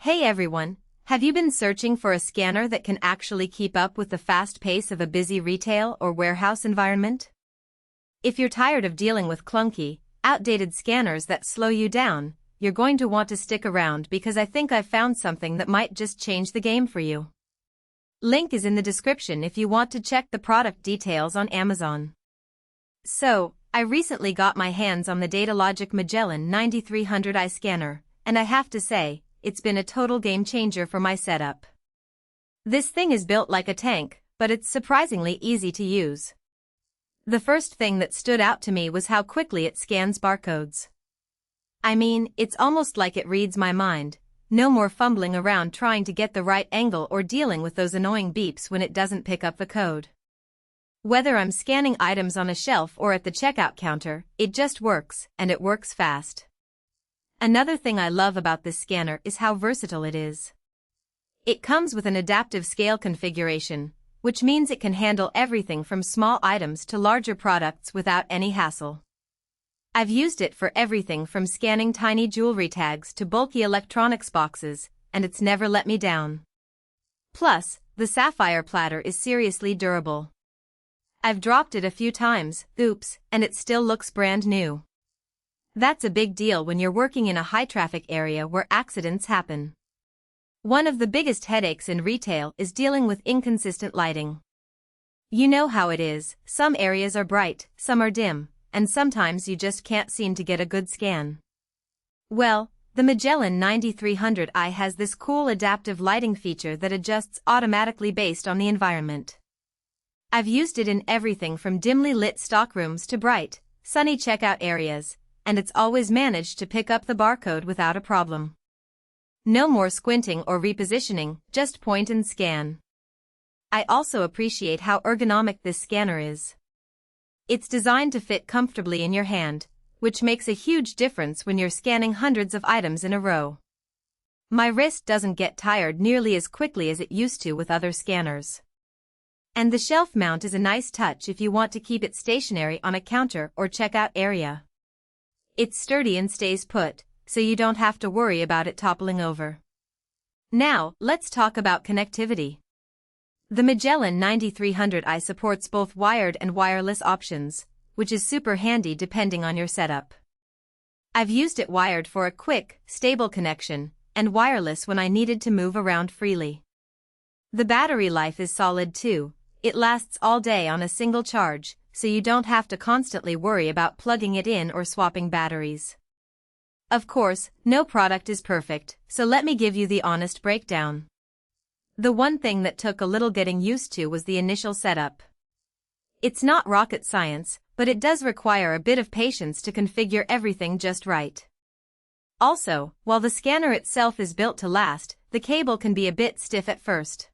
Hey everyone, have you been searching for a scanner that can actually keep up with the fast pace of a busy retail or warehouse environment? If you're tired of dealing with clunky, outdated scanners that slow you down, you're going to want to stick around because I think I've found something that might just change the game for you. Link is in the description if you want to check the product details on Amazon. So, I recently got my hands on the Datalogic Magellan 9300i scanner, and I have to say, it's been a total game changer for my setup. This thing is built like a tank, but it's surprisingly easy to use. The first thing that stood out to me was how quickly it scans barcodes. I mean, it's almost like it reads my mind. No more fumbling around trying to get the right angle or dealing with those annoying beeps when it doesn't pick up the code. Whether I'm scanning items on a shelf or at the checkout counter, it just works, and it works fast. Another thing I love about this scanner is how versatile it is. It comes with an adaptive scale configuration, which means it can handle everything from small items to larger products without any hassle. I've used it for everything from scanning tiny jewelry tags to bulky electronics boxes, and it's never let me down. Plus, the Sapphire Platter is seriously durable. I've dropped it a few times, oops, and it still looks brand new. That's a big deal when you're working in a high-traffic area where accidents happen. One of the biggest headaches in retail is dealing with inconsistent lighting. You know how it is, some areas are bright, some are dim, and sometimes you just can't seem to get a good scan. Well, the Magellan 9300i has this cool adaptive lighting feature that adjusts automatically based on the environment. I've used it in everything from dimly lit stockrooms to bright, sunny checkout areas, and it's always managed to pick up the barcode without a problem. No more squinting or repositioning, just point and scan. I also appreciate how ergonomic this scanner is. It's designed to fit comfortably in your hand, which makes a huge difference when you're scanning hundreds of items in a row. My wrist doesn't get tired nearly as quickly as it used to with other scanners. And the shelf mount is a nice touch if you want to keep it stationary on a counter or checkout area. It's sturdy and stays put, so you don't have to worry about it toppling over. Now, let's talk about connectivity. The Magellan 9300i supports both wired and wireless options, which is super handy depending on your setup. I've used it wired for a quick, stable connection, and wireless when I needed to move around freely. The battery life is solid too. It lasts all day on a single charge, so you don't have to constantly worry about plugging it in or swapping batteries. Of course, no product is perfect, so let me give you the honest breakdown. The one thing that took a little getting used to was the initial setup. It's not rocket science, but it does require a bit of patience to configure everything just right. Also, while the scanner itself is built to last, the cable can be a bit stiff at first.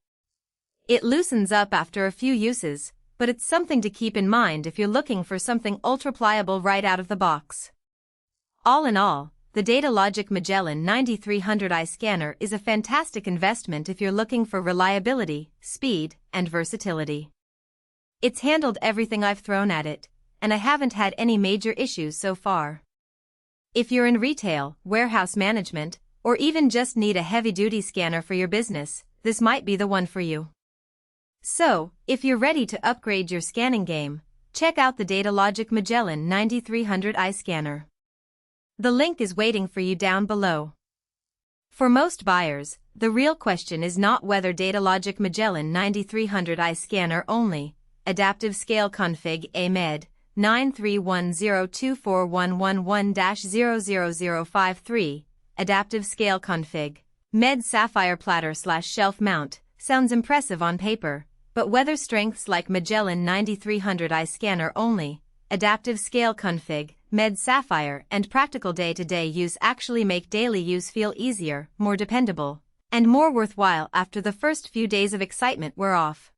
It loosens up after a few uses, but it's something to keep in mind if you're looking for something ultra-pliable right out of the box. All in all, the Datalogic Magellan 9300i scanner is a fantastic investment if you're looking for reliability, speed, and versatility. It's handled everything I've thrown at it, and I haven't had any major issues so far. If you're in retail, warehouse management, or even just need a heavy-duty scanner for your business, this might be the one for you. So, if you're ready to upgrade your scanning game, check out the Datalogic Magellan 9300i scanner. The link is waiting for you down below. For most buyers, the real question is not whether Datalogic Magellan 9300i scanner only, adaptive scale config a Med 931024111-00053, adaptive scale config, Med Sapphire Platter /shelf mount, sounds impressive on paper. But whether strengths like Magellan 9300i scanner only, adaptive scale config, Med Sapphire, and practical day-to-day use actually make daily use feel easier, more dependable, and more worthwhile after the first few days of excitement wear off.